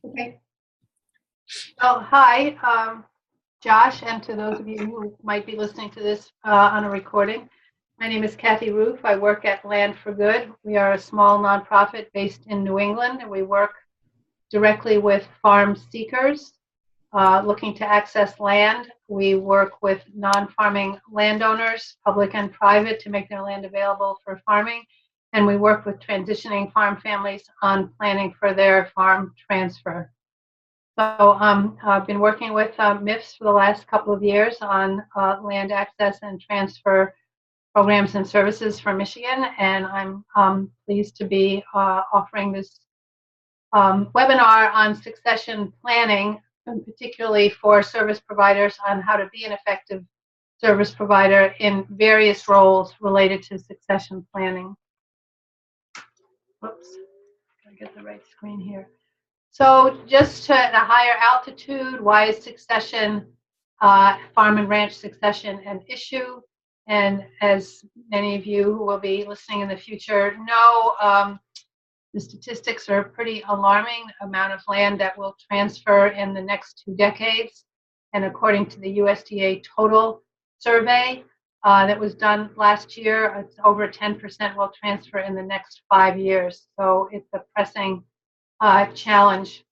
Okay. Well, hi, Josh, and to those of you who might be listening to this on a recording. My name is Kathy Ruhf. I work at Land for Good. We are a small nonprofit based in New England, and we work directly with farm seekers looking to access land. We work with non-farming landowners, public and private, to make their land available for farming. And we work with transitioning farm families on planning for their farm transfer. So I've been working with MIFFS for the last couple of years on land access and transfer programs and services for Michigan, and I'm pleased to be offering this webinar on succession planning, and particularly for service providers on how to be an effective service provider in various roles related to succession planning. Whoops, gotta get the right screen here. So just at a higher altitude, why is succession, farm and ranch succession, an issue? And as many of you who will be listening in the future know, the statistics are pretty alarming. Amount of land that will transfer in the next 2 decades. And according to the USDA total survey that was done last year, it's over 10% will transfer in the next 5 years. So it's a pressing challenge.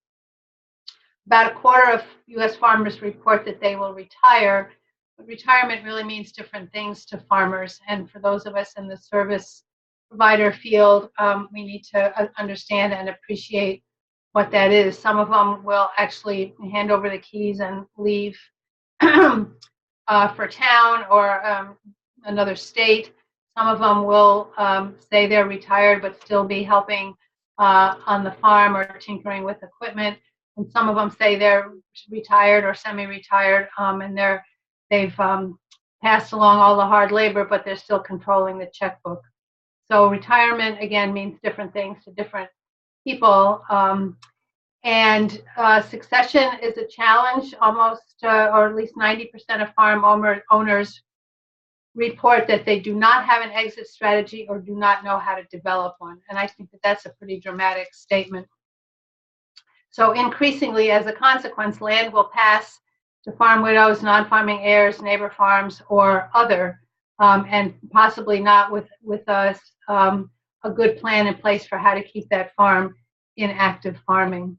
About a quarter of U.S. farmers report that they will retire, but retirement really means different things to farmers. And for those of us in the service provider field, we need to understand and appreciate what that is. Some of them will actually hand over the keys and leave for town or another state. Some of them will say they're retired but still be helping on the farm or tinkering with equipment. And some of them say they're retired or semi-retired, and they've passed along all the hard labor, but they're still controlling the checkbook. So retirement, again, means different things to different people. And succession is a challenge. Almost, or at least 90% of farm owners report that they do not have an exit strategy or do not know how to develop one. And I think that that's a pretty dramatic statement. So increasingly, as a consequence, land will pass to farm widows, non-farming heirs, neighbor farms, or other, and possibly not with a good plan in place for how to keep that farm in active farming.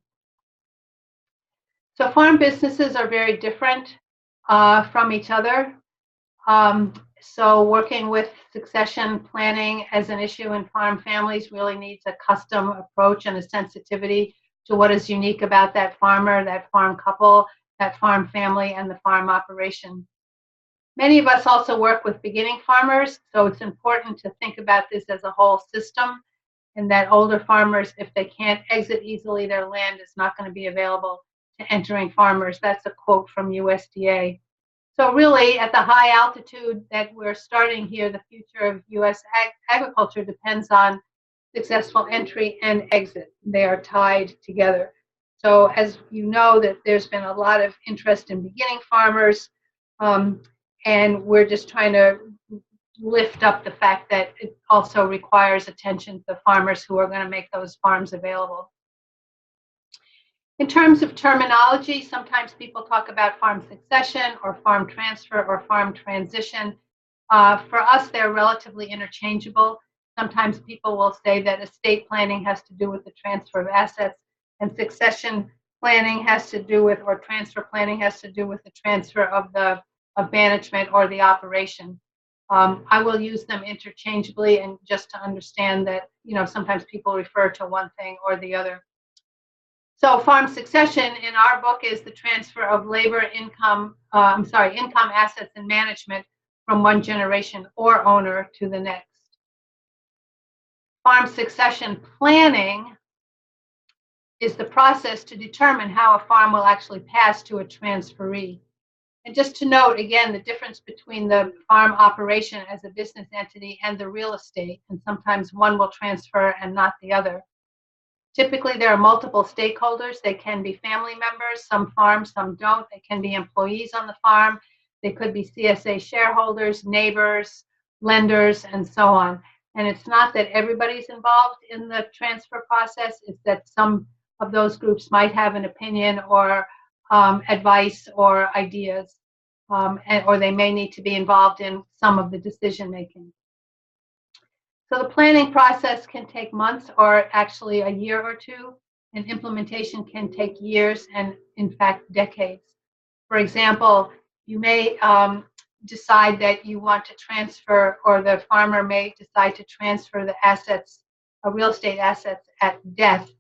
So farm businesses are very different from each other. So working with succession planning as an issue in farm families really needs a custom approach and a sensitivity to what is unique about that farmer, that farm couple, that farm family, and the farm operation. Many of us also work with beginning farmers, so it's important to think about this as a whole system, and that older farmers, if they can't exit easily, their land is not going to be available to entering farmers. That's a quote from USDA. So really, at the high altitude that we're starting here, the future of U.S. agriculture depends on successful entry and exit. They are tied together. So as you know, that there's been a lot of interest in beginning farmers, and we're just trying to lift up the fact that it also requires attention to the farmers who are going to make those farms available. In terms of terminology, sometimes people talk about farm succession or farm transfer or farm transition. For us, they're relatively interchangeable. Sometimes people will say that estate planning has to do with the transfer of assets, and succession planning has to do with, or transfer planning has to do with the transfer of management or the operation. I will use them interchangeably, and just to understand that, sometimes people refer to one thing or the other. So farm succession in our book is the transfer of labor, income, assets, and management from one generation or owner to the next. Farm succession planning is the process to determine how a farm will actually pass to a transferee. And just to note, again, the difference between the farm operation as a business entity and the real estate, and sometimes one will transfer and not the other. Typically, there are multiple stakeholders. They can be family members, some farm, some don't. They can be employees on the farm. They could be CSA shareholders, neighbors, lenders, and so on. And it's not that everybody's involved in the transfer process, it's that some of those groups might have an opinion or advice or ideas, or they may need to be involved in some of the decision making. So the planning process can take months or actually a year or two, and implementation can take years and, in fact, decades. For example, you may decide that you want to transfer, or the farmer may decide to transfer the assets, real estate assets, at death,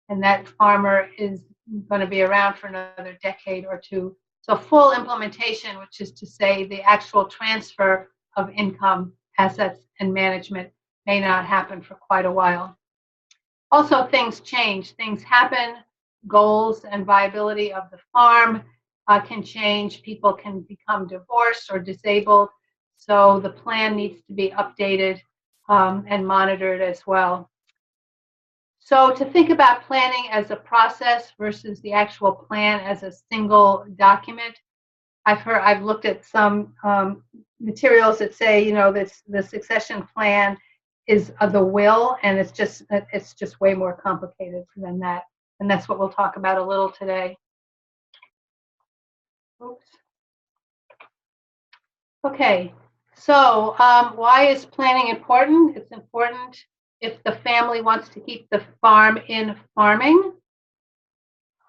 and that farmer is going to be around for another decade or two. So full implementation, which is to say the actual transfer of income, assets, and management, may not happen for quite a while. Also, things change, things happen, goals and viability of the farm can change, people can become divorced or disabled, so the plan needs to be updated and monitored as well. So to think about planning as a process versus the actual plan as a single document, I've looked at some materials that say, you know, the succession plan is the will, and it's just way more complicated than that, and that's what we'll talk about a little today. Oops. Okay, so why is planning important? It's important if the family wants to keep the farm in farming.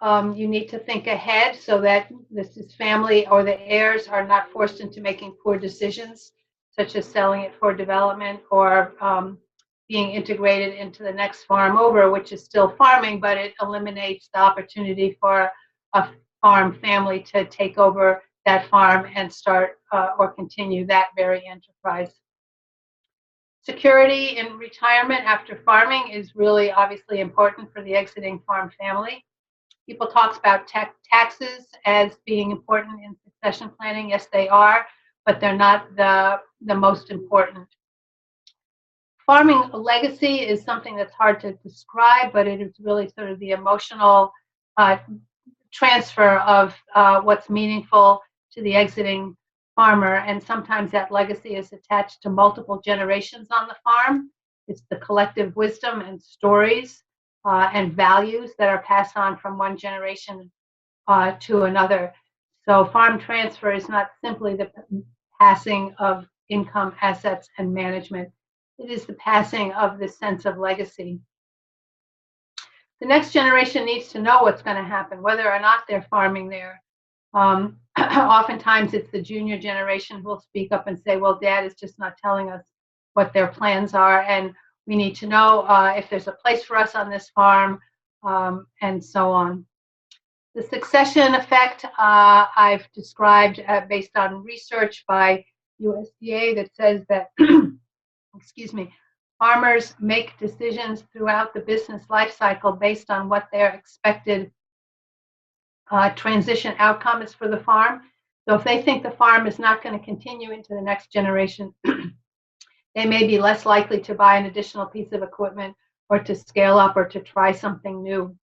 You need to think ahead so that this family or the heirs are not forced into making poor decisions, such as selling it for development or being integrated into the next farm over, which is still farming, but it eliminates the opportunity for a farm family to take over that farm and start or continue that very enterprise. Security in retirement after farming is really obviously important for the exiting farm family. People talk about taxes as being important in succession planning. Yes, they are, but they're not the most important. Farming legacy is something that's hard to describe, but it is really sort of the emotional transfer of what's meaningful to the exiting farmer, and sometimes that legacy is attached to multiple generations on the farm. It's the collective wisdom and stories and values that are passed on from one generation to another. So farm transfer is not simply the passing of income, assets, and management. It is the passing of this sense of legacy. The next generation needs to know what's going to happen, whether or not they're farming there. Oftentimes it's the junior generation who will speak up and say, well, Dad is just not telling us what their plans are, and we need to know if there's a place for us on this farm, and so on. The succession effect I've described based on research by USDA that says that, excuse me, farmers make decisions throughout the business life cycle based on what their expected transition outcome is for the farm. So if they think the farm is not going to continue into the next generation, they may be less likely to buy an additional piece of equipment or to scale up or to try something new.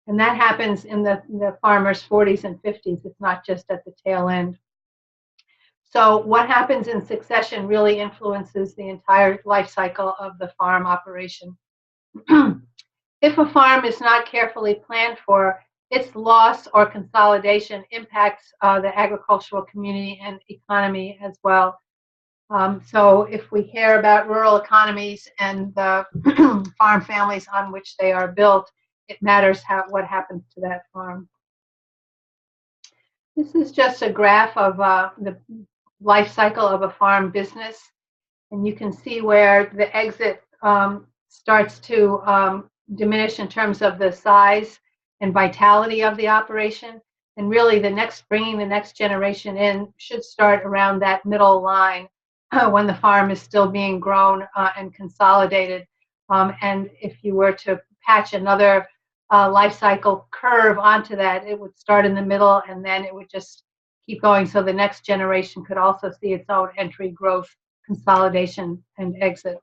And that happens in the farmer's 40s and 50s. It's not just at the tail end. So what happens in succession really influences the entire life cycle of the farm operation. If a farm is not carefully planned for, its loss or consolidation impacts the agricultural community and economy as well. So if we care about rural economies and the farm families on which they are built, it matters what happens to that farm. This is just a graph of the life cycle of a farm business, and you can see where the exit starts to diminish in terms of the size and vitality of the operation, and really bringing the next generation in should start around that middle line when the farm is still being grown and consolidated. And if you were to patch another life cycle curve onto that, it would start in the middle and then it would just keep going, so the next generation could also see its own entry, growth, consolidation, and exit.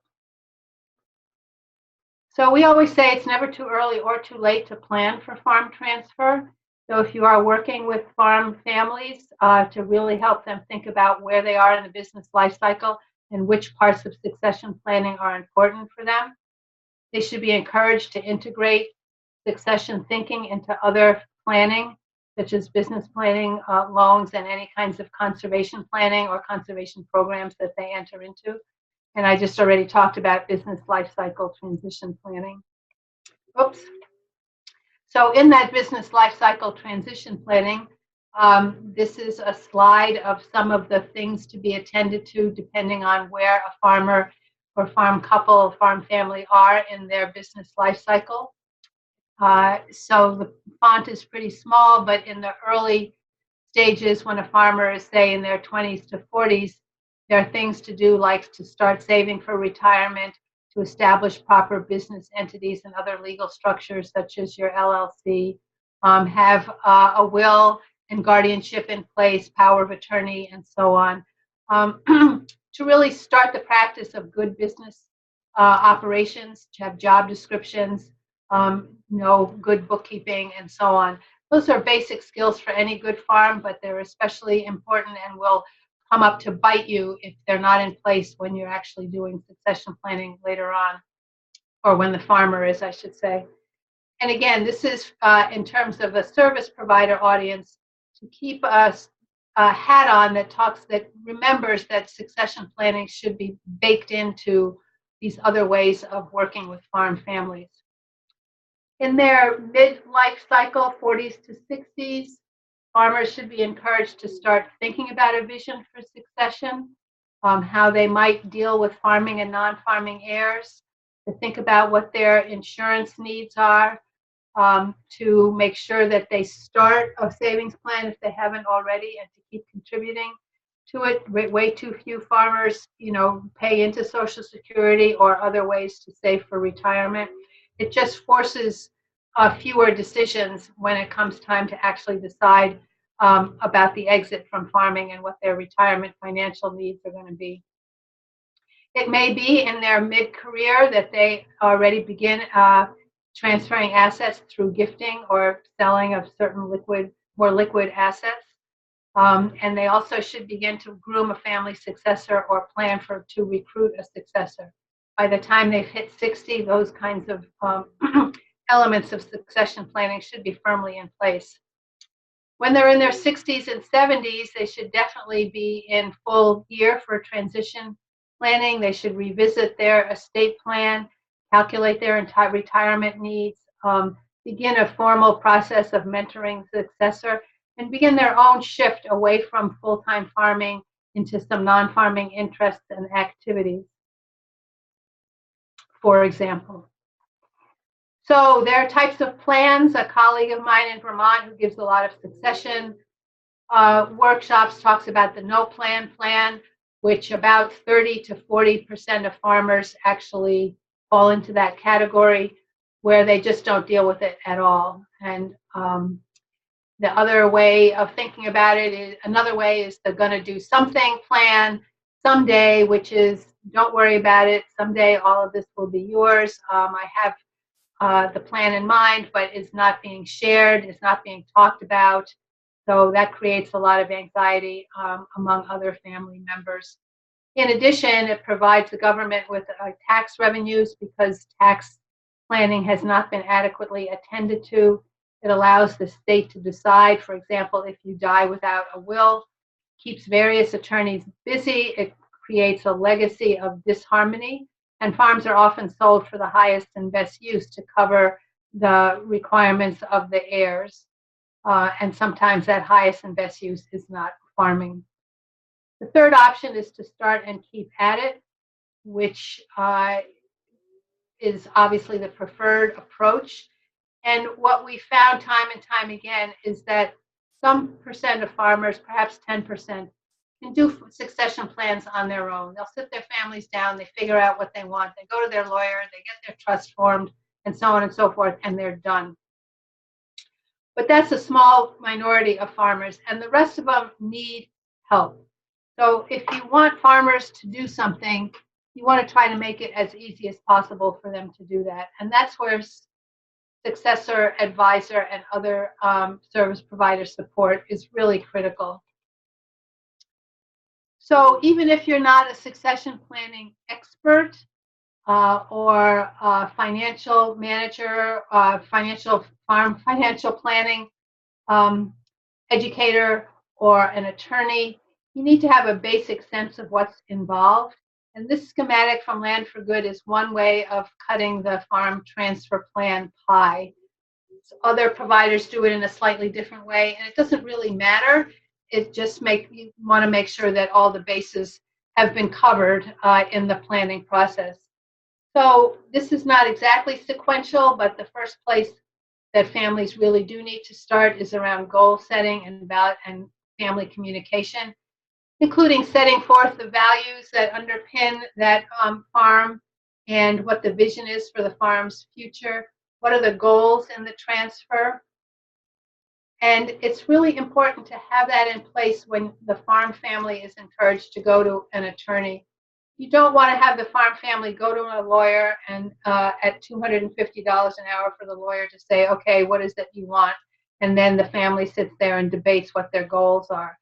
So we always say it's never too early or too late to plan for farm transfer. So if you are working with farm families to really help them think about where they are in the business life cycle and which parts of succession planning are important for them, they should be encouraged to integrate succession thinking into other planning, such as business planning, loans, and any kinds of conservation planning or conservation programs that they enter into. And I just already talked about business life cycle transition planning. Oops. So in that business life cycle transition planning, this is a slide of some of the things to be attended to depending on where a farmer or farm couple or farm family are in their business life cycle. So the font is pretty small, but in the early stages when a farmer is, say, in their 20s to 40s, there are things to do like to start saving for retirement, to establish proper business entities and other legal structures such as your LLC, have a will and guardianship in place, power of attorney, and so on, to really start the practice of good business operations, to have job descriptions, good bookkeeping, and so on. Those are basic skills for any good farm, but they're especially important and will come up to bite you if they're not in place when you're actually doing succession planning later on, or when the farmer is, I should say. And again, this is in terms of a service provider audience, to keep a hat on that remembers that succession planning should be baked into these other ways of working with farm families. In their mid-life cycle, 40s to 60s, farmers should be encouraged to start thinking about a vision for succession, how they might deal with farming and non-farming heirs, to think about what their insurance needs are, to make sure that they start a savings plan if they haven't already, and to keep contributing to it. Way too few farmers, pay into Social Security or other ways to save for retirement. It just forces fewer decisions when it comes time to actually decide about the exit from farming and what their retirement financial needs are going to be. It may be in their mid-career that they already begin transferring assets through gifting or selling of certain more liquid assets. And they also should begin to groom a family successor or plan to recruit a successor. By the time they've hit 60, those kinds of elements of succession planning should be firmly in place. When they're in their 60s and 70s, they should definitely be in full gear for transition planning. They should revisit their estate plan, calculate their entire retirement needs, begin a formal process of mentoring the successor, and begin their own shift away from full-time farming into some non-farming interests and activities, for example. So there are types of plans. A colleague of mine in Vermont who gives a lot of succession workshops talks about the no plan plan, which about 30 to 40% of farmers actually fall into that category, where they just don't deal with it at all. And the other way of thinking about it is, another way is they're going to do something plan someday, which is don't worry about it. Someday all of this will be yours. I have the plan in mind, but it's not being shared, it's not being talked about. So that creates a lot of anxiety among other family members. In addition, it provides the government with tax revenues because tax planning has not been adequately attended to. It allows the state to decide, for example, if you die without a will, keeps various attorneys busy. It creates a legacy of disharmony, and farms are often sold for the highest and best use to cover the requirements of the heirs. And sometimes that highest and best use is not farming. The third option is to start and keep at it, which is obviously the preferred approach. And what we found time and time again is that some percent of farmers, perhaps 10%, can do succession plans on their own. They'll sit their families down, they figure out what they want, they go to their lawyer, they get their trust formed, and so on and so forth, and they're done. But that's a small minority of farmers, and the rest of them need help. So if you want farmers to do something, you want to try to make it as easy as possible for them to do that. And that's where successor, advisor, and other service provider support is really critical. So even if you're not a succession planning expert, or a financial manager, financial planning educator, or an attorney, you need to have a basic sense of what's involved. And this schematic from Land for Good is one way of cutting the farm transfer plan pie. Other providers do it in a slightly different way, and it doesn't really matter. It just you want to make sure that all the bases have been covered in the planning process. So this is not exactly sequential, but the first place that families really do need to start is around goal setting and family communication, including setting forth the values that underpin that farm and what the vision is for the farm's future. What are the goals in the transfer? And it's really important to have that in place when the farm family is encouraged to go to an attorney. You don't want to have the farm family go to a lawyer and at $250 an hour for the lawyer to say, okay, what is it you want? And then the family sits there and debates what their goals are.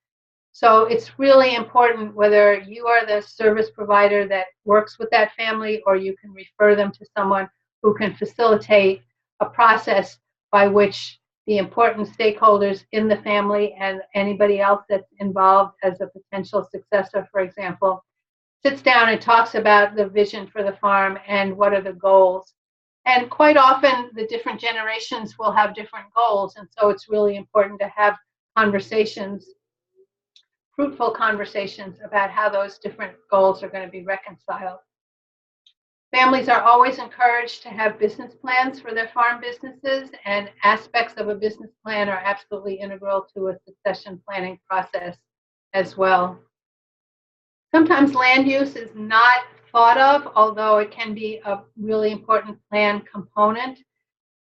So it's really important whether you are the service provider that works with that family or you can refer them to someone who can facilitate a process by which the important stakeholders in the family and anybody else that's involved as a potential successor, for example, sits down and talks about the vision for the farm and what are the goals. And quite often the different generations will have different goals, and so it's really important to have conversations, fruitful conversations about how those different goals are going to be reconciled. Families are always encouraged to have business plans for their farm businesses, and aspects of a business plan are absolutely integral to a succession planning process as well. Sometimes land use is not thought of, although it can be a really important plan component.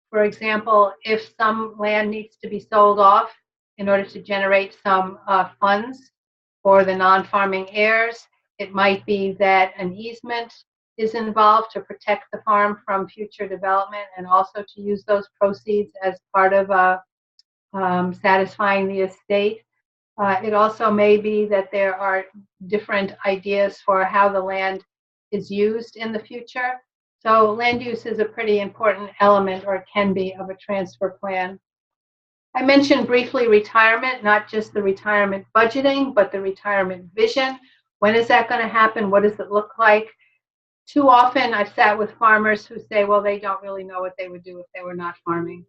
For example, if some land needs to be sold off in order to generate some funds for the non-farming heirs, it might be that an easement is involved to protect the farm from future development and also to use those proceeds as part of satisfying the estate. It also may be that there are different ideas for how the land is used in the future. So land use is a pretty important element, or it can be, of a transfer plan. I mentioned briefly retirement, not just the retirement budgeting, but the retirement vision. When is that going to happen? What does it look like? Too often I've sat with farmers who say, well, they don't really know what they would do if they were not farming.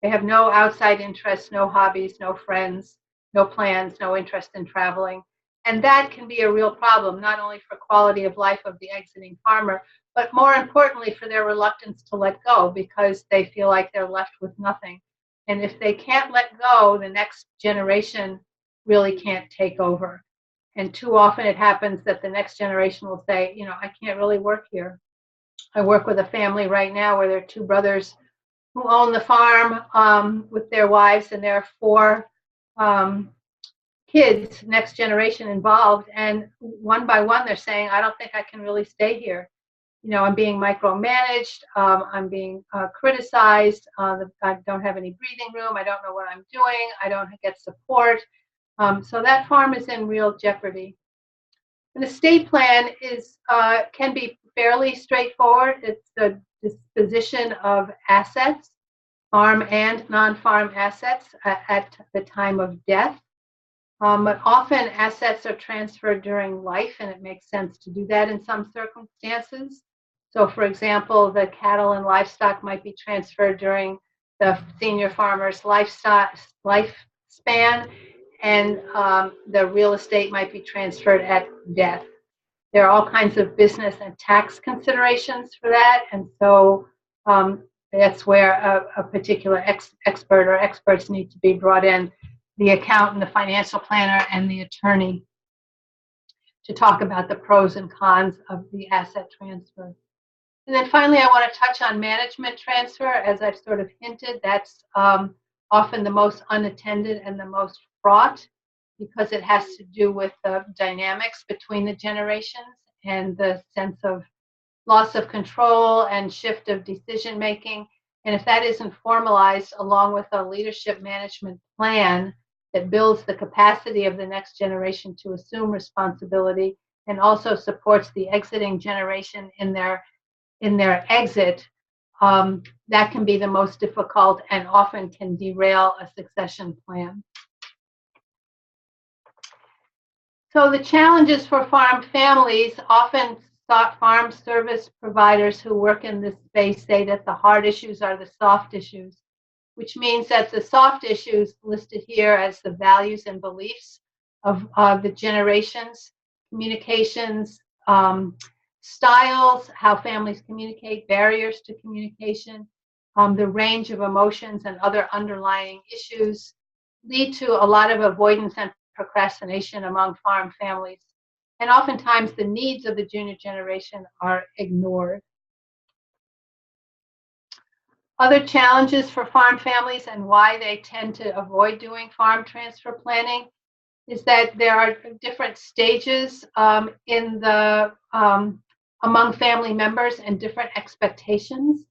They have no outside interests, no hobbies, no friends, no plans, no interest in traveling. And that can be a real problem, not only for quality of life of the exiting farmer, but more importantly for their reluctance to let go, because they feel like they're left with nothing. And if they can't let go, the next generation really can't take over. And too often it happens that the next generation will say, you know, I can't really work here. I work with a family right now where there are two brothers who own the farm with their wives, and there are four kids, next generation involved, and one by one they're saying, I don't think I can really stay here. You know, I'm being micromanaged, I'm being criticized, I don't have any breathing room, I don't know what I'm doing, I don't get support. So that farm is in real jeopardy. An estate plan can be fairly straightforward. It's the disposition of assets, farm and non-farm assets at the time of death. But often assets are transferred during life, and it makes sense to do that in some circumstances. So for example, the cattle and livestock might be transferred during the senior farmer's lifespan, and the real estate might be transferred at death. There are all kinds of business and tax considerations for that, and so that's where a particular expert or experts need to be brought in, the accountant, the financial planner, and the attorney, to talk about the pros and cons of the asset transfer. And then finally, I want to touch on management transfer. As I've sort of hinted, that's often the most unattended and the most fraught, because it has to do with the dynamics between the generations and the sense of loss of control and shift of decision making. And if that isn't formalized along with a leadership management plan that builds the capacity of the next generation to assume responsibility and also supports the exiting generation in their in their exit, that can be the most difficult and often can derail a succession plan. So the challenges for farm families, often farm service providers who work in this space say that the hard issues are the soft issues, which means that the soft issues listed here as the values and beliefs of the generations, communications, styles, how families communicate, barriers to communication, the range of emotions and other underlying issues lead to a lot of avoidance and procrastination among farm families. And oftentimes the needs of the junior generation are ignored. Other challenges for farm families and why they tend to avoid doing farm transfer planning is that there are different stages in the among family members and different expectations.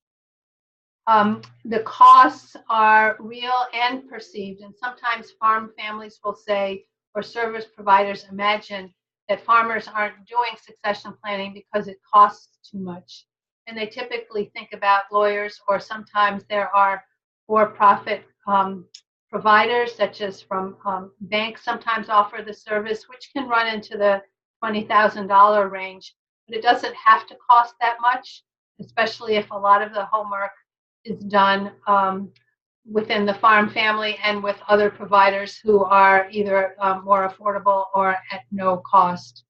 The costs are real and perceived, and sometimes farm families will say, or service providers imagine, that farmers aren't doing succession planning because it costs too much. And they typically think about lawyers, or sometimes there are for-profit providers, such as from banks sometimes offer the service, which can run into the $20,000 range. But it doesn't have to cost that much, especially if a lot of the homework is done within the farm family and with other providers who are either more affordable or at no cost.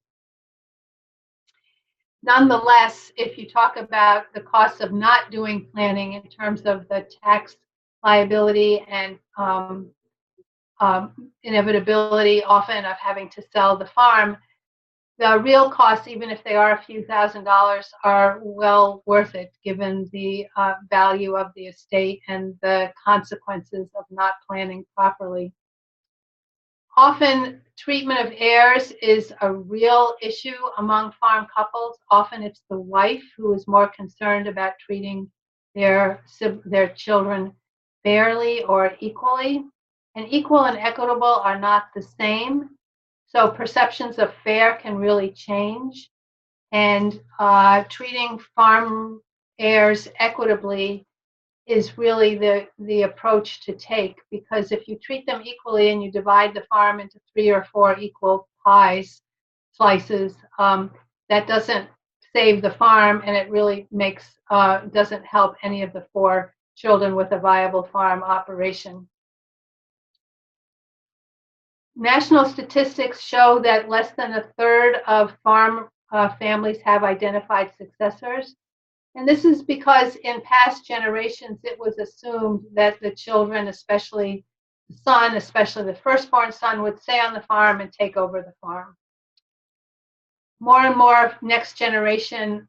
Nonetheless, if you talk about the costs of not doing planning in terms of the tax liability and inevitability often of having to sell the farm, the real costs, even if they are a few $1,000s, are well worth it given the value of the estate and the consequences of not planning properly. Often treatment of heirs is a real issue among farm couples. Often it's the wife who is more concerned about treating their children fairly or equally. And equal and equitable are not the same. So perceptions of fair can really change. And treating farm heirs equitably is really the approach to take, because if you treat them equally and you divide the farm into 3 or 4 equal slices, that doesn't save the farm, and it really doesn't help any of the 4 children with a viable farm operation. National statistics show that less than a third of farm families have identified successors. And this is because in past generations, it was assumed that the children, especially the son, especially the firstborn son, would stay on the farm and take over the farm. More and more next generation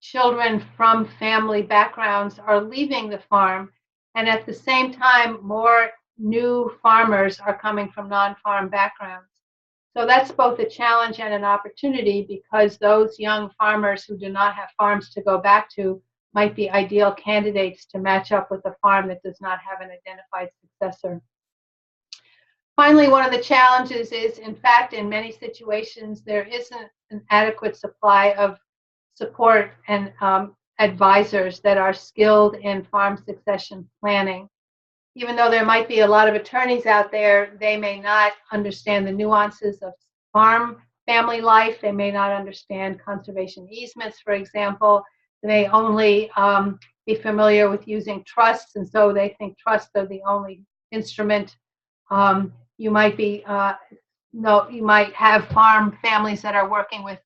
children from family backgrounds are leaving the farm. And at the same time, more new farmers are coming from non-farm backgrounds. So that's both a challenge and an opportunity, because those young farmers who do not have farms to go back to might be ideal candidates to match up with a farm that does not have an identified successor. Finally, one of the challenges is, in fact, in many situations, there isn't an adequate supply of support and advisors that are skilled in farm succession planning. Even though there might be a lot of attorneys out there, they may not understand the nuances of farm family life. They may not understand conservation easements, for example. They may only be familiar with using trusts, and so they think trusts are the only instrument. You might have farm families that are working with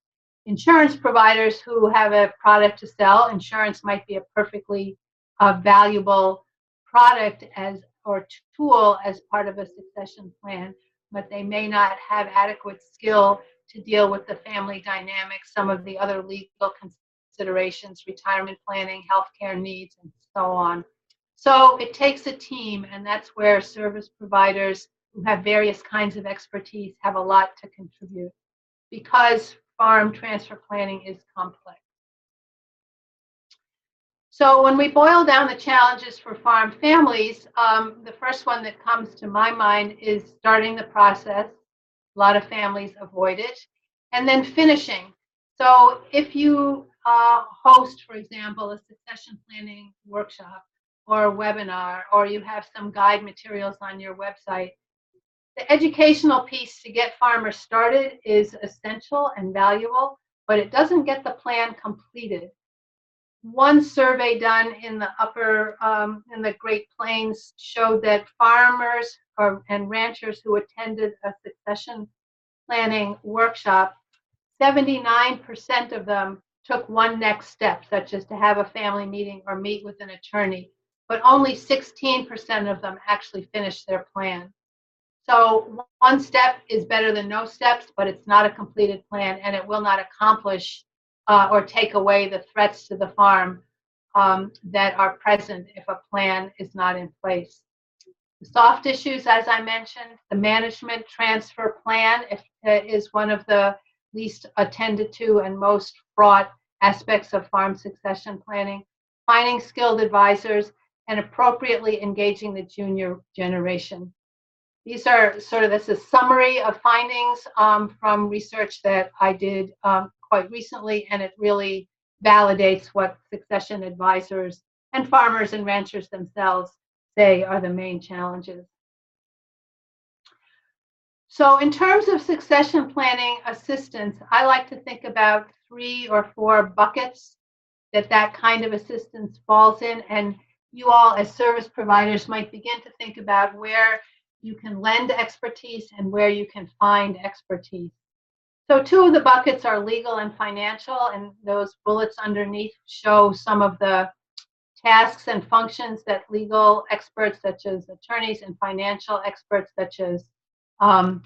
insurance providers who have a product to sell. Insurance might be a perfectly valuable product or tool as part of a succession plan, but they may not have adequate skill to deal with the family dynamics, some of the other legal considerations, retirement planning, healthcare needs, and so on. So it takes a team, and that's where service providers who have various kinds of expertise have a lot to contribute, because farm transfer planning is complex. So when we boil down the challenges for farm families, the first one that comes to my mind is starting the process. A lot of families avoid it. And then finishing. So if you host, for example, a succession planning workshop or a webinar, or you have some guide materials on your website, the educational piece to get farmers started is essential and valuable, but it doesn't get the plan completed. One survey done in the in the Great Plains showed that farmers and ranchers who attended a succession planning workshop, 79% of them took one next step, such as to have a family meeting or meet with an attorney, but only 16% of them actually finished their plan. So one step is better than no steps, but it's not a completed plan, and it will not accomplish or take away the threats to the farm that are present if a plan is not in place. The soft issues, as I mentioned, the management transfer plan is one of the least attended to and most fraught aspects of farm succession planning. Finding skilled advisors and appropriately engaging the junior generation. These are this is a summary of findings from research that I did quite recently, and it really validates what succession advisors and farmers and ranchers themselves say are the main challenges. So in terms of succession planning assistance, I like to think about 3 or 4 buckets that kind of assistance falls in, and you all as service providers might begin to think about where you can lend expertise and where you can find expertise. So 2 of the buckets are legal and financial, and those bullets underneath show some of the tasks and functions that legal experts such as attorneys and financial experts such as farm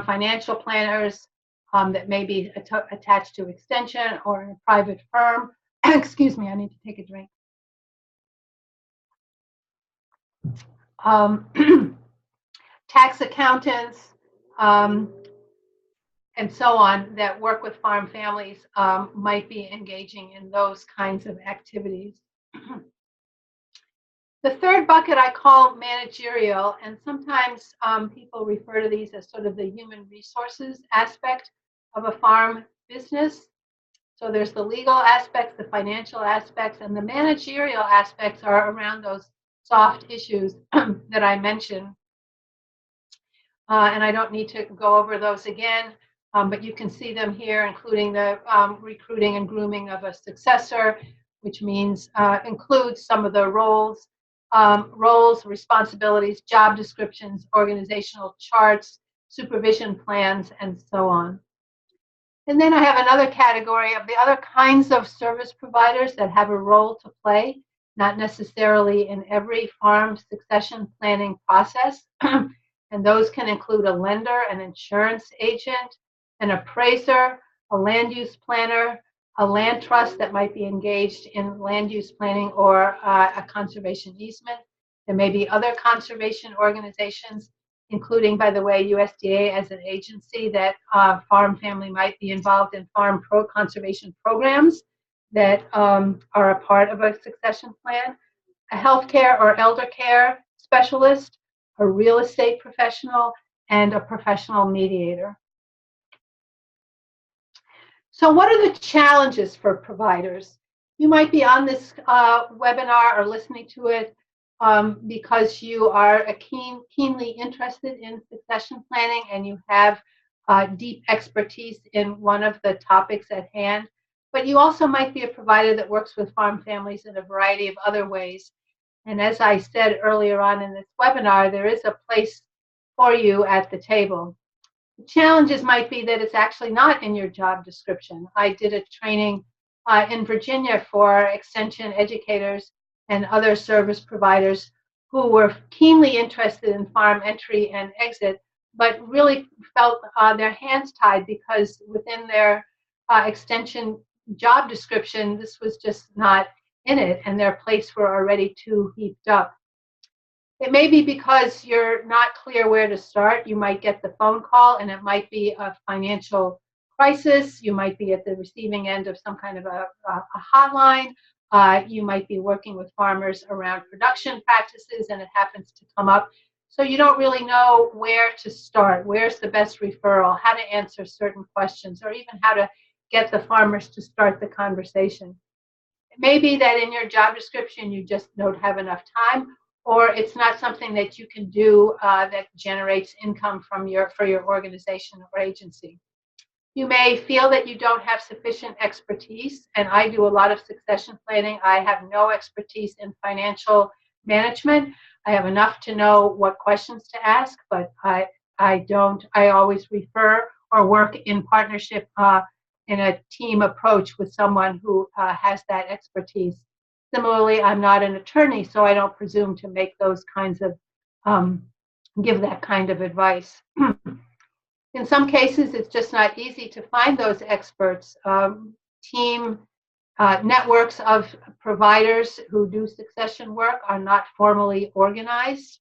financial planners that may be attached to extension or in a private firm. Excuse me, I need to take a drink. Tax accountants, and so on that work with farm families might be engaging in those kinds of activities. The third bucket I call managerial, and sometimes people refer to these as sort of the human resources aspect of a farm business. So there's the legal aspects, the financial aspects, and the managerial aspects are around those soft issues that I mentioned. And I don't need to go over those again, but you can see them here, including the recruiting and grooming of a successor, which means includes some of the roles, responsibilities, job descriptions, organizational charts, supervision plans, and so on. And then I have another category of the other kinds of service providers that have a role to play, not necessarily in every farm succession planning process. And those can include a lender, an insurance agent, an appraiser, a land use planner, a land trust that might be engaged in land use planning, or a conservation easement. There may be other conservation organizations, including, by the way, USDA as an agency that farm family might be involved in farm conservation programs that are a part of a succession plan, a healthcare or elder care specialist, a real estate professional, and a professional mediator. So what are the challenges for providers? You might be on this webinar or listening to it because you are keenly interested in succession planning and you have deep expertise in one of the topics at hand. But you also might be a provider that works with farm families in a variety of other ways. And as I said earlier on in this webinar, there is a place for you at the table. The challenges might be that it's actually not in your job description. I did a training in Virginia for extension educators and other service providers who were keenly interested in farm entry and exit, but really felt their hands tied because within their extension job description, this was just not in it, and their plates were already too heaped up. It may be because you're not clear where to start. You might get the phone call and it might be a financial crisis. You might be at the receiving end of some kind of a hotline. You might be working with farmers around production practices and it happens to come up. So you don't really know where to start. Where's the best referral, how to answer certain questions, or even how to get the farmers to start the conversation. It may be that in your job description you just don't have enough time, or it's not something that you can do that generates income for your organization or agency. You may feel that you don't have sufficient expertise, and I do a lot of succession planning. I have no expertise in financial management. I have enough to know what questions to ask, but I always refer or work in partnership in a team approach with someone who has that expertise. Similarly, I'm not an attorney, so I don't presume to make those kinds of, give that kind of advice. In some cases, it's just not easy to find those experts. Team networks of providers who do succession work are not formally organized.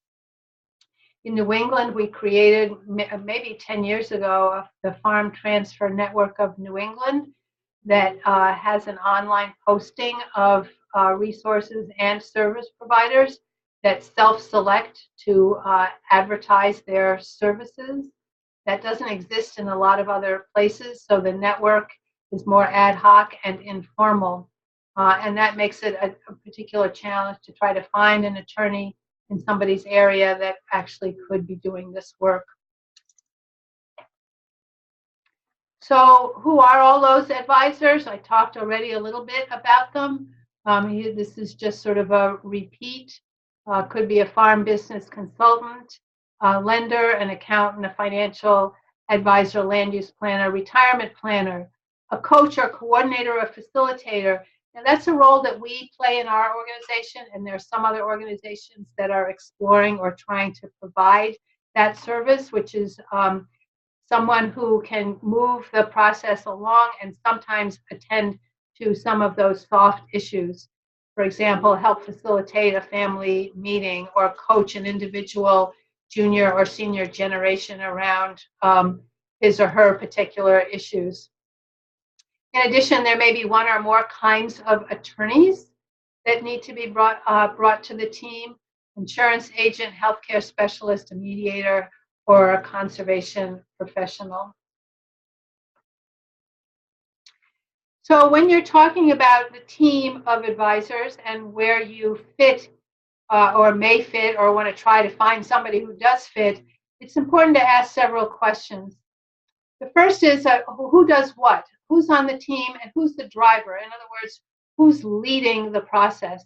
In New England, we created maybe 10 years ago the Farm Transfer Network of New England that has an online posting of resources and service providers that self-select to advertise their services. That doesn't exist in a lot of other places, so the network is more ad hoc and informal, and that makes it a particular challenge to try to find an attorney in somebody's area that actually could be doing this work. So who are all those advisors? I talked already a little bit about them. This is just sort of a repeat. Could be a farm business consultant, a lender, an accountant, a financial advisor, land use planner, retirement planner, a coach or coordinator or facilitator. Now that's a role that we play in our organization, and there are some other organizations that are exploring or trying to provide that service, which is someone who can move the process along and sometimes attend to some of those soft issues. For example, help facilitate a family meeting or coach an individual junior or senior generation around his or her particular issues. In addition, there may be one or more kinds of attorneys that need to be brought to the team: insurance agent, healthcare specialist, a mediator, or a conservation professional. So when you're talking about the team of advisors and where you fit or may fit or want to try to find somebody who does fit, it's important to ask several questions. The first is who does what? Who's on the team and who's the driver? In other words, who's leading the process?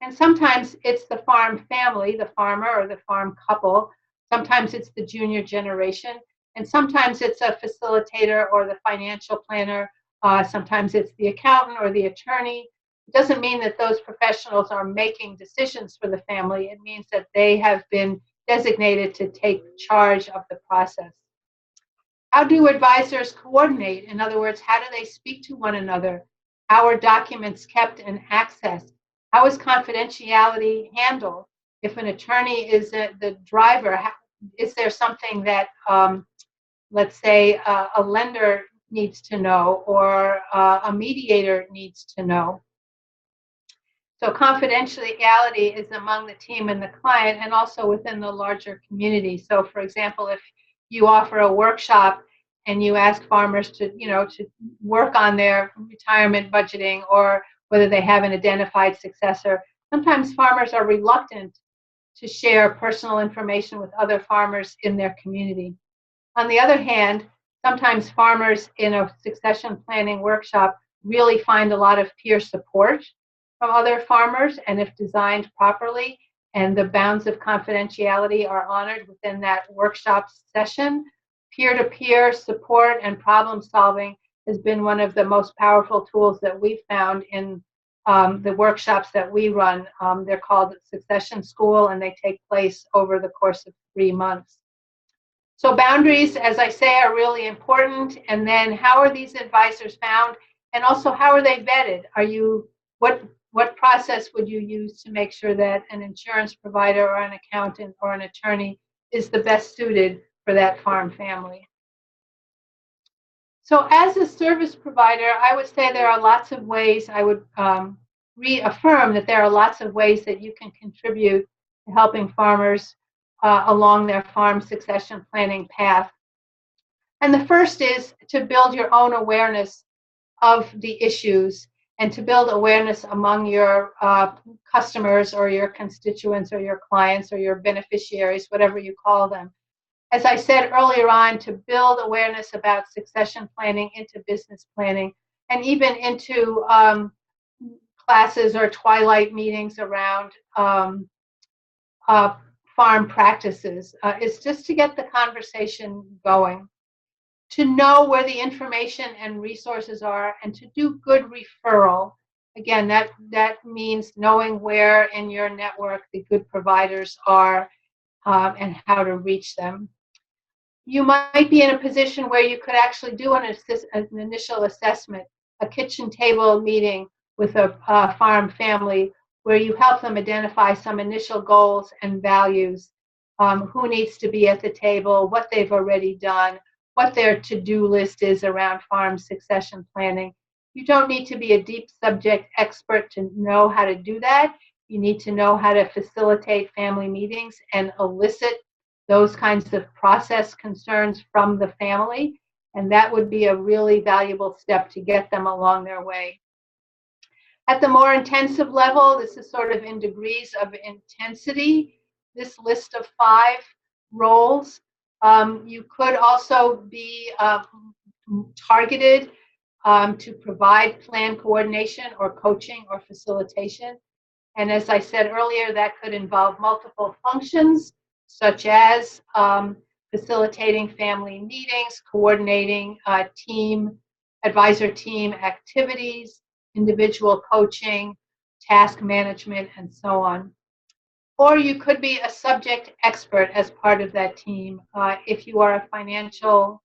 And sometimes it's the farm family, the farmer or the farm couple. Sometimes it's the junior generation. And sometimes it's a facilitator or the financial planner. Sometimes it's the accountant or the attorney. It doesn't mean that those professionals are making decisions for the family. It means that they have been designated to take charge of the process. How do advisors coordinate? In other words, how do they speak to one another? How are documents kept and accessed? How is confidentiality handled? If an attorney is the driver, is there something that, let's say, a lender needs to know or a mediator needs to know? So confidentiality is among the team and the client, and also within the larger community. So, for example, if you offer a workshop and you ask farmers to work on their retirement budgeting or whether they have an identified successor, sometimes farmers are reluctant to share personal information with other farmers in their community. On the other hand, sometimes farmers in a succession planning workshop really find a lot of peer support from other farmers, and if designed properly and the bounds of confidentiality are honored within that workshop session, peer-to-peer support and problem solving has been one of the most powerful tools that we've found in the workshops that we run. They're called Succession School, and they take place over the course of 3 months. So boundaries, as I say, are really important. And then how are these advisors found? And also, how are they vetted? What process would you use to make sure that an insurance provider or an accountant or an attorney is the best suited for that farm family? So as a service provider, I would say there are lots of ways. I would reaffirm that there are lots of ways that you can contribute to helping farmers along their farm succession planning path. And the first is to build your own awareness of the issues and to build awareness among your customers or your constituents or your clients or your beneficiaries, whatever you call them. As I said earlier on, to build awareness about succession planning into business planning and even into classes or twilight meetings around farm practices. It's just to get the conversation going, to know where the information and resources are, and to do good referral. Again, that means knowing where in your network the good providers are and how to reach them. You might be in a position where you could actually do an initial assessment, a kitchen table meeting with a farm family where you help them identify some initial goals and values, who needs to be at the table, what they've already done, what their to-do list is around farm succession planning. You don't need to be a deep subject expert to know how to do that. You need to know how to facilitate family meetings and elicit those kinds of process concerns from the family, and that would be a really valuable step to get them along their way. At the more intensive level, this is sort of in degrees of intensity, this list of 5 roles. You could also be targeted to provide plan coordination or coaching or facilitation. And as I said earlier, that could involve multiple functions, such as facilitating family meetings, coordinating advisor team activities, individual coaching, task management, and so on. Or you could be a subject expert as part of that team. If you are a financial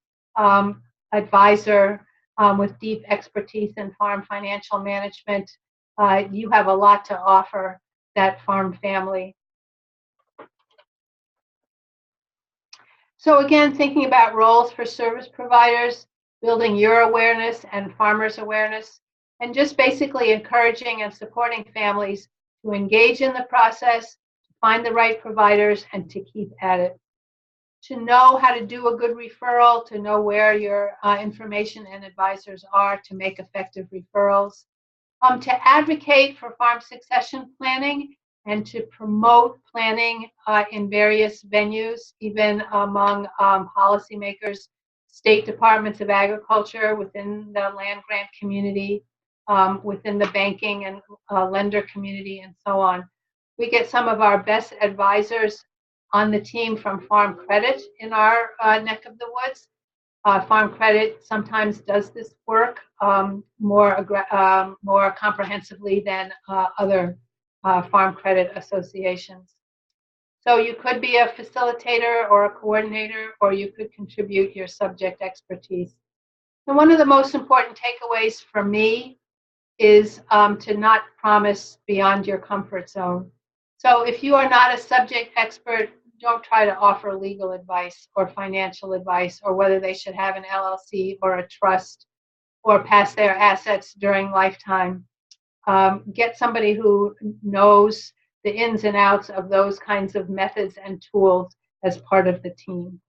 advisor with deep expertise in farm financial management, you have a lot to offer that farm family. So again, thinking about roles for service providers, building your awareness and farmers' awareness, and just basically encouraging and supporting families to engage in the process, to find the right providers, and to keep at it. To know how to do a good referral, to know where your information and advisors are to make effective referrals. To advocate for farm succession planning and to promote planning in various venues, even among policymakers, state departments of agriculture, within the land grant community, within the banking and lender community, and so on. We get some of our best advisors on the team from Farm Credit in our neck of the woods. Farm Credit sometimes does this work more comprehensively than other farm credit associations. So you could be a facilitator or a coordinator, or you could contribute your subject expertise. And one of the most important takeaways for me is to not promise beyond your comfort zone. So if you are not a subject expert, don't try to offer legal advice or financial advice or whether they should have an LLC or a trust or pass their assets during lifetime. Get somebody who knows the ins and outs of those kinds of methods and tools as part of the team.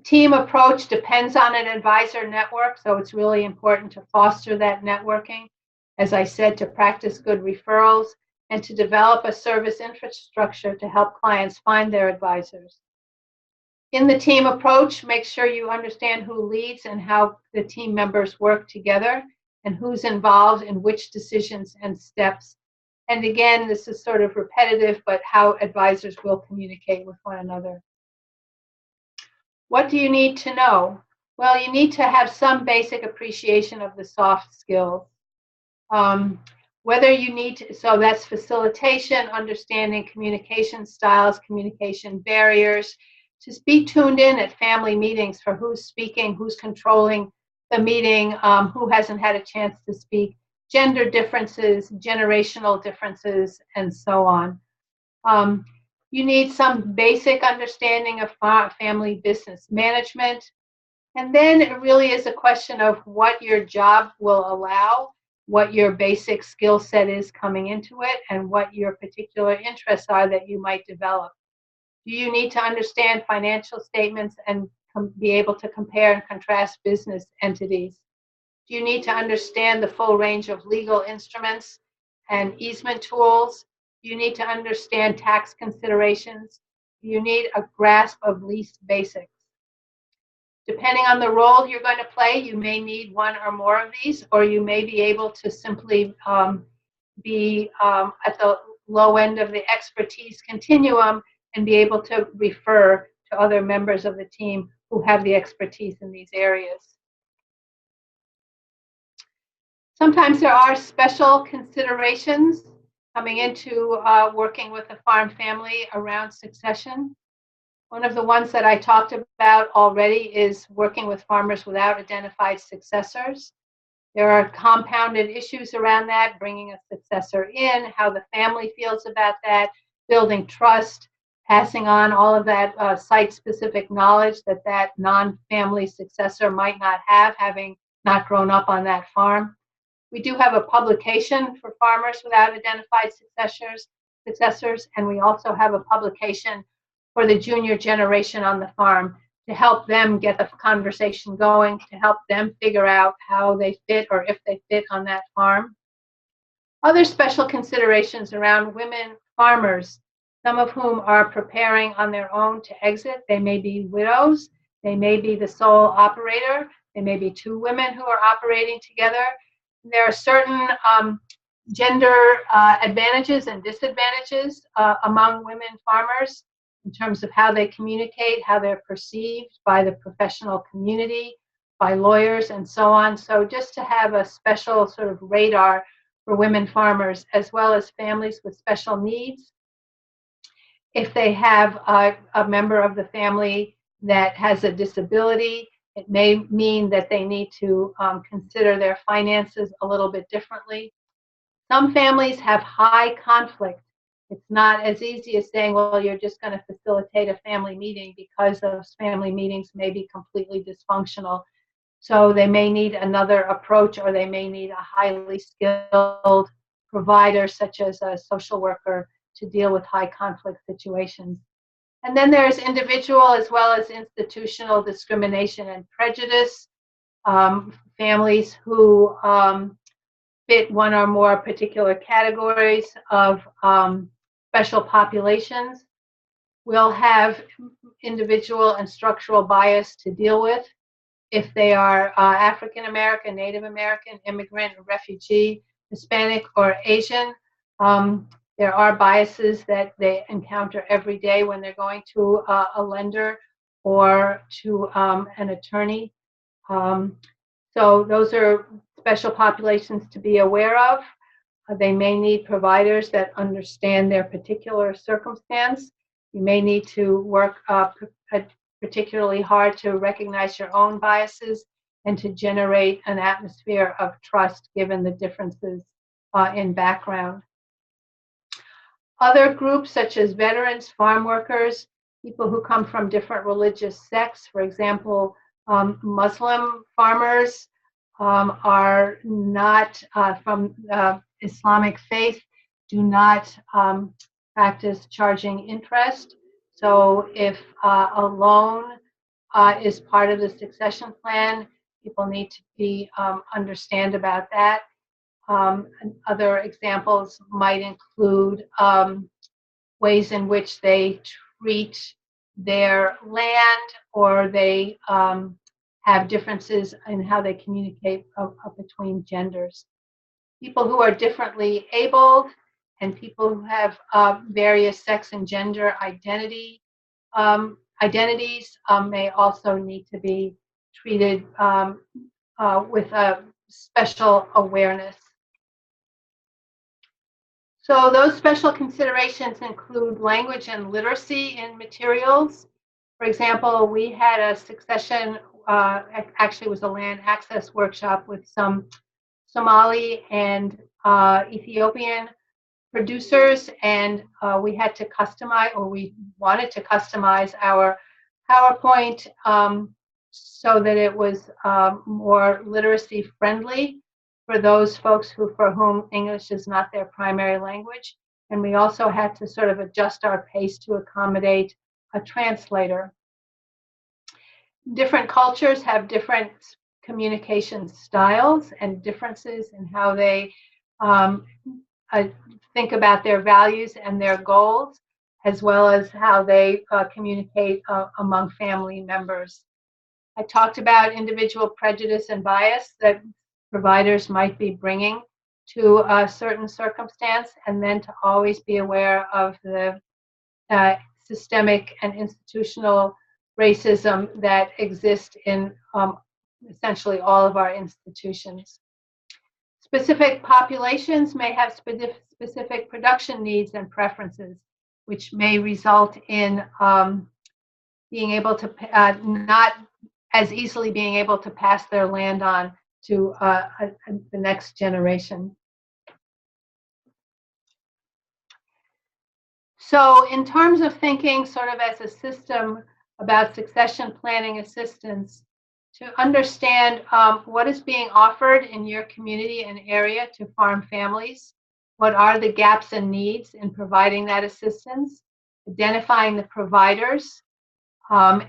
Team approach depends on an advisor network, so it's really important to foster that networking. As I said, to practice good referrals and to develop a service infrastructure to help clients find their advisors. In the team approach, make sure you understand who leads and how the team members work together and who's involved in which decisions and steps. And again, this is sort of repetitive, but how advisors will communicate with one another. What do you need to know? Well, you need to have some basic appreciation of the soft skills. Whether you need to, so that's facilitation, understanding communication styles, communication barriers, to be tuned in at family meetings for who's speaking, who's controlling the meeting, who hasn't had a chance to speak, gender differences, generational differences, and so on. You need some basic understanding of family business management. And then it really is a question of what your job will allow, what your basic skill set is coming into it, and what your particular interests are that you might develop. Do you need to understand financial statements and be able to compare and contrast business entities? Do you need to understand the full range of legal instruments and easement tools? Do you need to understand tax considerations? Do you need a grasp of lease basics? Depending on the role you're going to play, you may need one or more of these, or you may be able to simply be at the low end of the expertise continuum and be able to refer to other members of the team who have the expertise in these areas. Sometimes there are special considerations coming into working with a farm family around succession. One of the ones that I talked about already is working with farmers without identified successors. There are compounded issues around that, bringing a successor in, how the family feels about that, building trust, passing on all of that site-specific knowledge that that non-family successor might not have, having not grown up on that farm. We do have a publication for farmers without identified successors, and we also have a publication for the junior generation on the farm to help them get the conversation going, to help them figure out how they fit or if they fit on that farm. Other special considerations around women farmers, some of whom are preparing on their own to exit. They may be widows, they may be the sole operator, they may be two women who are operating together. There are certain gender advantages and disadvantages among women farmers in terms of how they communicate, how they're perceived by the professional community, by lawyers, and so on. So just to have a special sort of radar for women farmers, as well as families with special needs. If they have a member of the family that has a disability, it may mean that they need to consider their finances a little bit differently. Some families have high conflict. It's not as easy as saying, well, you're just going to facilitate a family meeting, because those family meetings may be completely dysfunctional. So they may need another approach, or they may need a highly skilled provider, such as a social worker, to deal with high conflict situations. And then there's individual as well as institutional discrimination and prejudice. Families who fit one or more particular categories of special populations will have individual and structural bias to deal with. If they are African American, Native American, immigrant, refugee, Hispanic, or Asian, there are biases that they encounter every day when they're going to a lender or to an attorney. So those are special populations to be aware of. They may need providers that understand their particular circumstance. You may need to work particularly hard to recognize your own biases and to generate an atmosphere of trust given the differences in background. Other groups such as veterans, farm workers, people who come from different religious sects, for example, Muslim farmers are not from Islamic faith, do not practice charging interest. So if a loan is part of the succession plan, people need to be understand about that. Other examples might include ways in which they treat their land, or they have differences in how they communicate between genders. People who are differently abled and people who have various sex and gender identities may also need to be treated with a special awareness. So those special considerations include language and literacy in materials. For example, we had a succession, actually it was a land access workshop with some Somali and Ethiopian producers, and we had to customize, or we wanted to customize our PowerPoint so that it was more literacy friendly for those folks for whom English is not their primary language. And we also had to sort of adjust our pace to accommodate a translator. Different cultures have different communication styles and differences in how they um, think about their values and their goals, as well as how they communicate among family members. I talked about individual prejudice and bias that providers might be bringing to a certain circumstance, and then to always be aware of the systemic and institutional racism that exist in essentially all of our institutions. Specific populations may have specific production needs and preferences, which may result in being able to not as easily being able to pass their land on to the next generation. So in terms of thinking sort of as a system about succession planning assistance, to understand what is being offered in your community and area to farm families, what are the gaps and needs in providing that assistance, identifying the providers, and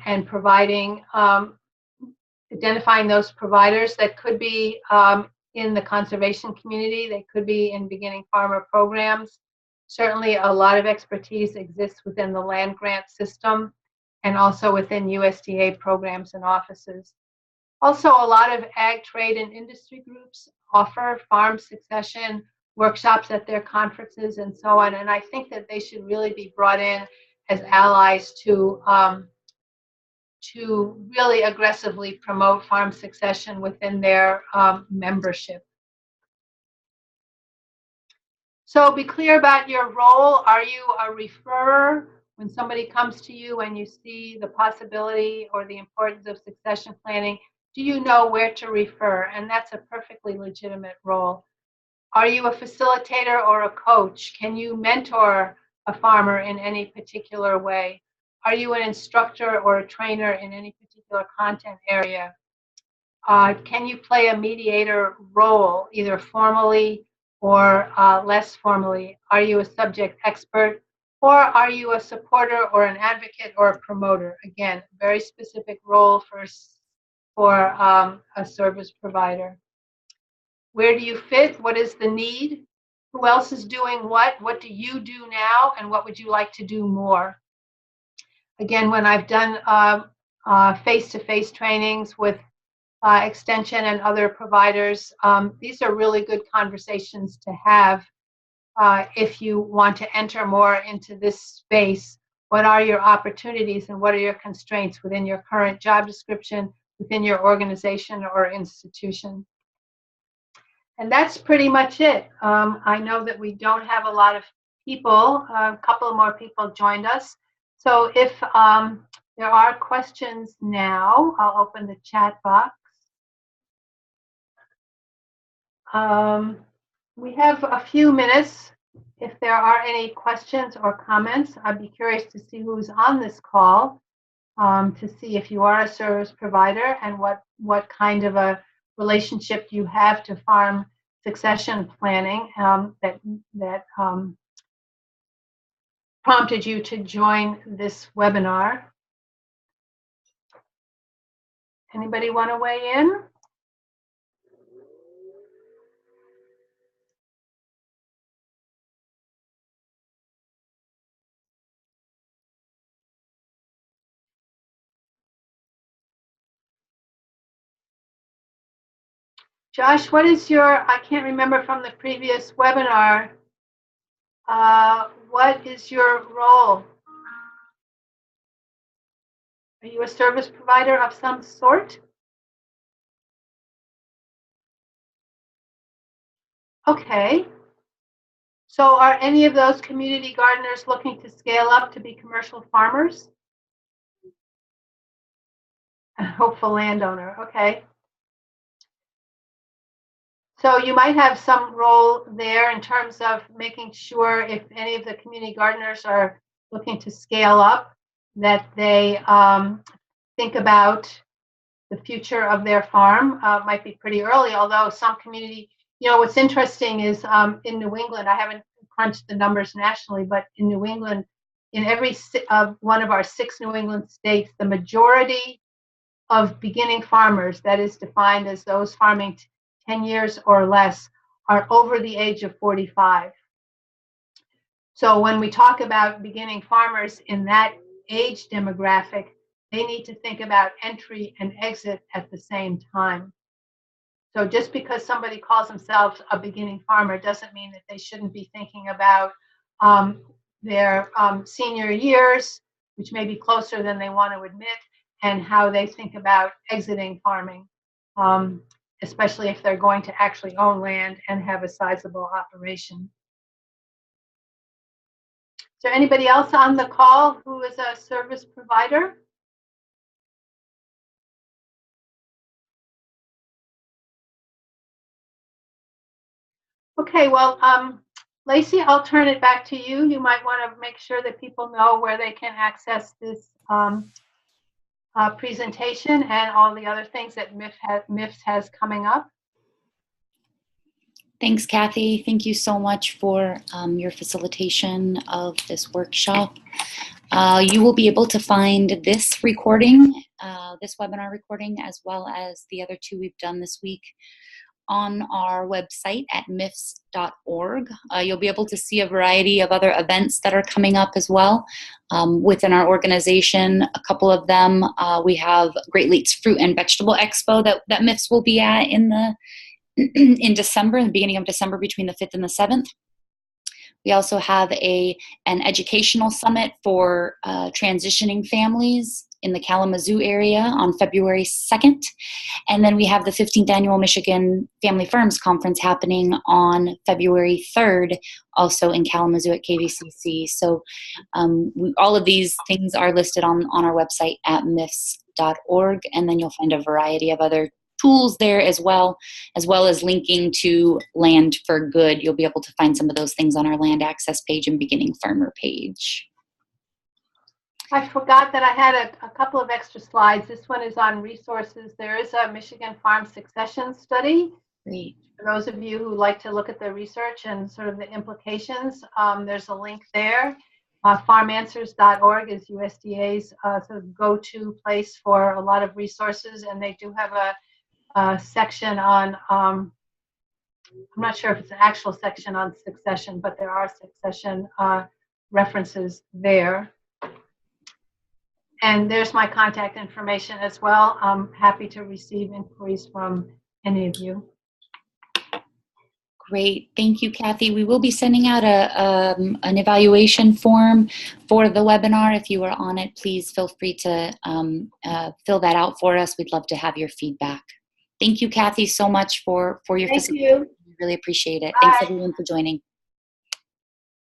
identifying those providers that could be in the conservation community, they could be in beginning farmer programs. Certainly a lot of expertise exists within the land grant system and also within USDA programs and offices. Also, a lot of ag, trade, and industry groups offer farm succession workshops at their conferences and so on, and I think that they should really be brought in as allies to really aggressively promote farm succession within their membership. So be clear about your role. Are you a referrer? When somebody comes to you and you see the possibility or the importance of succession planning, do you know where to refer? And that's a perfectly legitimate role. Are you a facilitator or a coach? Can you mentor a farmer in any particular way? Are you an instructor or a trainer in any particular content area? Can you play a mediator role, either formally or less formally? Are you a subject expert, or are you a supporter or an advocate or a promoter? Again, very specific role for a service provider. Where do you fit? What is the need? Who else is doing what? What do you do now? And what would you like to do more? Again, when I've done face-to-face trainings with Extension and other providers, these are really good conversations to have if you want to enter more into this space. What are your opportunities and what are your constraints within your current job description, within your organization or institution? And that's pretty much it. I know that we don't have a lot of people. A couple more people joined us. So if there are questions now, I'll open the chat box. We have a few minutes. If there are any questions or comments, I'd be curious to see who's on this call, to see if you are a service provider and what kind of a relationship you have to farm succession planning that prompted you to join this webinar. Anybody want to weigh in? Josh, what is your, I can't remember from the previous webinar, what is your role? Are you a service provider of some sort? Okay. So are any of those community gardeners looking to scale up to be commercial farmers? A hopeful landowner, okay. So you might have some role there in terms of making sure if any of the community gardeners are looking to scale up, that they think about the future of their farm. Might be pretty early, although some community, what's interesting is in New England, I haven't crunched the numbers nationally, but in New England, in every one of our 6 New England states, the majority of beginning farmers, that is defined as those farming 10 years or less, are over the age of 45. So when we talk about beginning farmers in that age demographic, they need to think about entry and exit at the same time. So just because somebody calls themselves a beginning farmer doesn't mean that they shouldn't be thinking about their senior years, which may be closer than they want to admit, and how they think about exiting farming, especially if they're going to actually own land and have a sizable operation. Is there anybody else on the call who is a service provider? Okay, well, Lacey, I'll turn it back to you. You might want to make sure that people know where they can access this presentation and all the other things that MIFFS has coming up. Thanks, Kathy. Thank you so much for your facilitation of this workshop. You will be able to find this recording, this webinar recording, as well as the other two we've done this week on our website at MIFFS.org. You'll be able to see a variety of other events that are coming up as well within our organization. A couple of them, we have Great Lakes Fruit and Vegetable Expo that MIFFS will be at in December, in the beginning of December, between the 5th and the 7th. We also have an educational summit for transitioning families in the Kalamazoo area on February 2nd. And then we have the 15th Annual Michigan Family Firms Conference happening on February 3rd, also in Kalamazoo at KVCC. So all of these things are listed on our website at MIFFS.org, and then you'll find a variety of other tools there as well as linking to Land for Good. You'll be able to find some of those things on our land access page and beginning farmer page. I forgot that I had a couple of extra slides. This one is on resources. There is a Michigan Farm Succession Study. Great. For those of you who like to look at the research and sort of the implications, there's a link there. Farmanswers.org is USDA's sort of go-to place for a lot of resources, and they do have a section on, I'm not sure if it's an actual section on succession, but there are succession references there. And there's my contact information as well. I'm happy to receive inquiries from any of you. Great. Thank you, Kathy. We will be sending out an evaluation form for the webinar. If you are on it, please feel free to fill that out for us. We'd love to have your feedback. Thank you, Kathy, so much for your facilitation. We really appreciate it. Bye. Thanks, everyone, for joining.